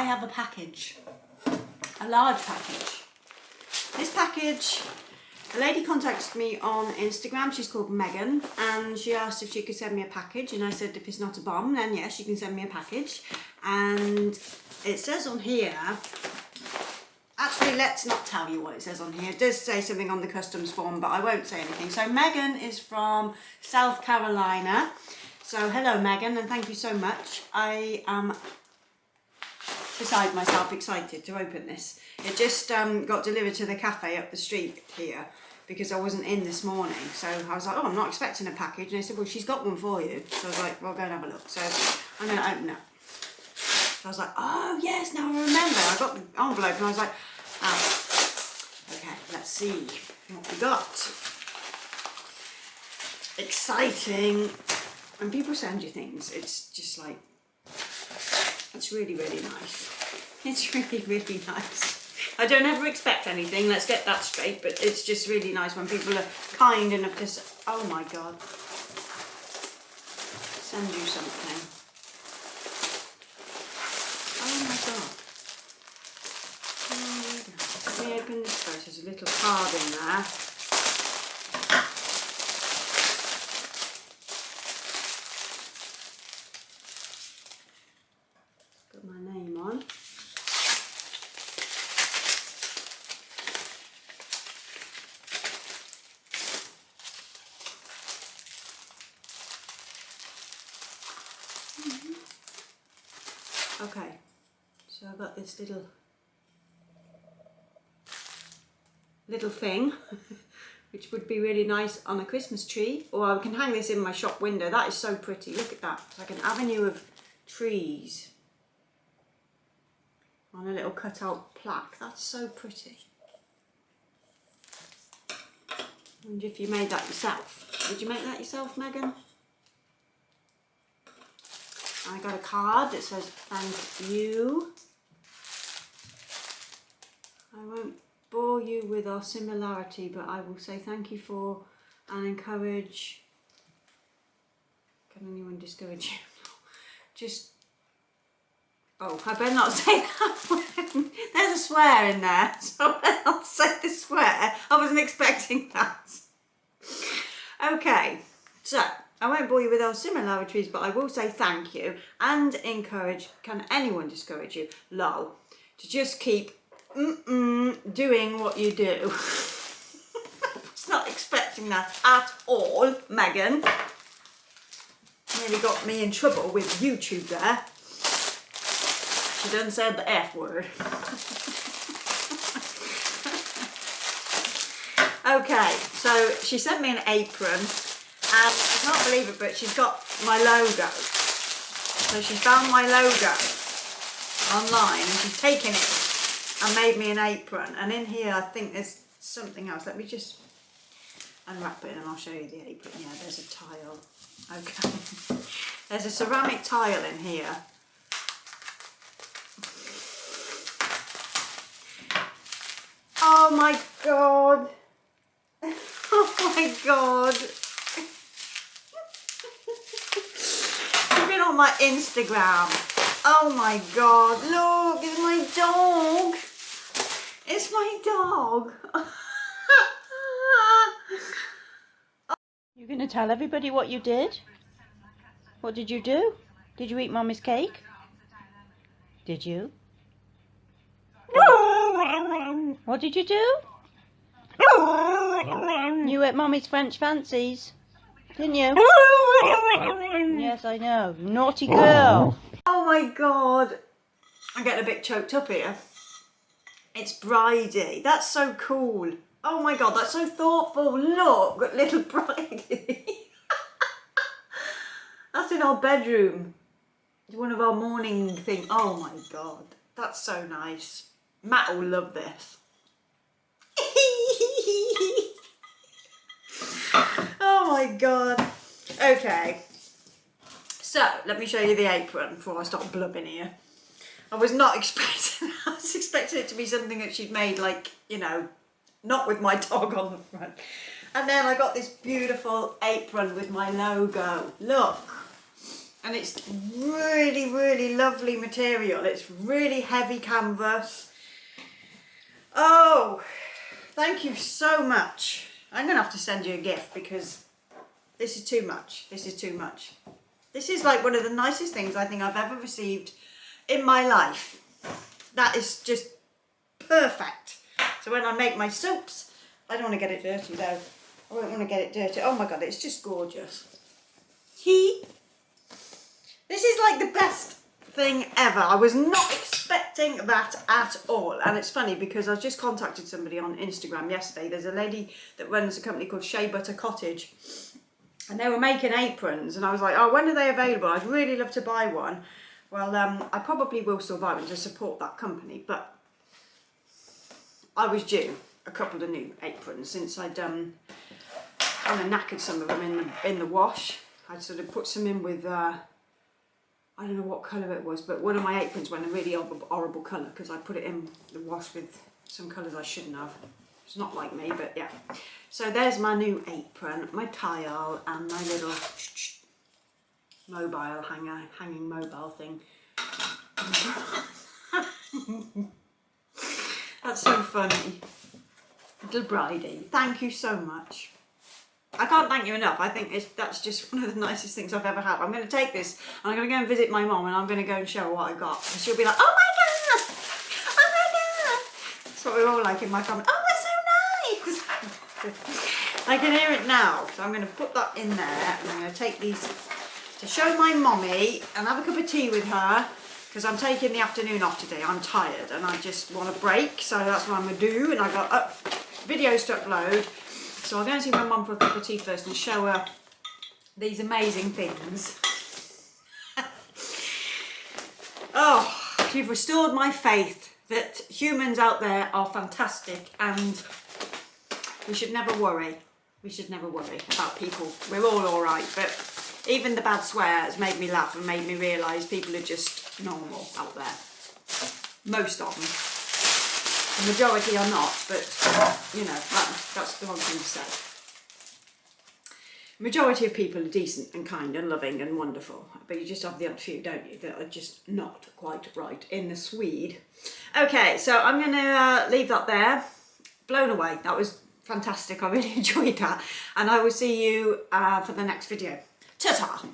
have a package, a large package. This package, a lady contacted me on Instagram, she's called Megan, and she asked if she could send me a package, and I said if it's not a bomb, then yes, you can send me a package. And it says on here, actually let's not tell you what it says on here, it does say something on the customs form, but I won't say anything. So Megan is from South Carolina, so hello Megan, and thank you so much. I am beside myself excited to open this. It just got delivered to the cafe up the street here because I wasn't in this morning, so I was like, oh, I'm not expecting a package, and they said, well, she's got one for you. So I was like, well, go and have a look. So I'm going to open it. So I was like, oh yes, now I remember. I got the envelope and I was like, oh, okay, let's see what we got. Exciting. When people send you things, it's just like, it's really, really nice. It's really, really nice. I don't ever expect anything, let's get that straight, but it's just really nice when people are kind enough to say, oh my God, send you something. Oh my God. Oh, let me open this first. There's a little card in there. It's got my name on. Okay, so I've got this little thing, which would be really nice on a Christmas tree, or I can hang this in my shop window. That is so pretty. Look at that. It's like an avenue of trees on a little cut-out plaque. That's so pretty. I wonder if you made that yourself. Did you make that yourself, Megan? I got a card that says thank you. I won't bore you with our similarity, but I will say thank you for and encourage. Can anyone discourage you? Just, oh, I better not say that. There's a swear in there, so I better not say the swear. I wasn't expecting that. Okay, so I won't bore you with our similarities, but I will say thank you and encourage, can anyone discourage you, lol, to just keep doing what you do. I was not expecting that at all, Megan. Nearly got me in trouble with YouTube there. She done said the F word. Okay, so she sent me an apron. And I can't believe it, but she's got my logo. So she found my logo online and she's taken it and made me an apron. And in here I think there's something else. Let me just unwrap it and I'll show you the apron. Yeah, there's a tile. Okay. There's a ceramic tile in here. Oh my God. Oh my God. On my Instagram. Oh my God, look, it's my dog. It's my dog. You're going to tell everybody what you did? What did you do? Did you eat Mommy's cake? Did you? What did you do? You ate Mommy's French fancies, didn't you? Yes, I know. Naughty girl. Oh my God. I'm getting a bit choked up here. It's Bridie. That's so cool. Oh my God, that's so thoughtful. Look, little Bridie. That's in our bedroom. It's one of our morning things. Oh my God, that's so nice. Matt will love this. Oh my God. Okay. So, let me show you the apron before I start blubbing here. I was not expecting, I was expecting it to be something that she'd made, like, you know, not with my dog on the front. And then I got this beautiful apron with my logo. Look. and it's really, really lovely material. It's really heavy canvas. Oh, thank you so much. I'm gonna have to send you a gift because this is too much. This is too much. This is like one of the nicest things I think I've ever received in my life. That is just perfect. So when I make my soaps, I don't want to get it dirty though. I won't want to get it dirty. Oh my God, it's just gorgeous. This is like the best thing ever. I was not expecting that at all. And it's funny because I just contacted somebody on Instagram yesterday. There's a lady that runs a company called Shea Butter Cottage, and they were making aprons, and I was like, oh, when are they available? I'd really love to buy one. Well, I probably will still buy one to support that company, but I was due a couple of new aprons since I'd kind of knackered some of them in the wash. I'd sort of put some in with, I don't know what colour it was, but one of my aprons went a really horrible colour because I put it in the wash with some colours I shouldn't have. It's not like me, but yeah. So there's my new apron, my tile, and my little mobile hanging mobile thing. That's so funny. Little bridie, thank you so much. I can't thank you enough. I think that's just one of the nicest things I've ever had. I'm going to take this and I'm going to go and visit my mum, and I'm going to go and show her what I got. And she'll be like, oh my God! Oh my God! That's what we're all like in my family. Oh, that's so nice! I can hear it now. So I'm going to put that in there, and I'm going to take these to show my mommy and have a cup of tea with her, because I'm taking the afternoon off today. I'm tired and I just want a break, so that's what I'm going to do. And I got videos to upload. So I'll go and see my mum for a cup of tea first and show her these amazing things. Oh, you've restored my faith that humans out there are fantastic, and we should never worry. We should never worry about people. We're all alright, but even the bad swear has made me laugh and made me realise people are just normal out there. Most of them. The majority are not, but you know, that's the wrong thing to say. Majority of people are decent and kind and loving and wonderful, but you just have the odd few, don't you, that are just not quite right in the Swede. Okay, so I'm going to leave that there. Blown away. That was fantastic. I really enjoyed that, and I will see you for the next video. Ta-ta!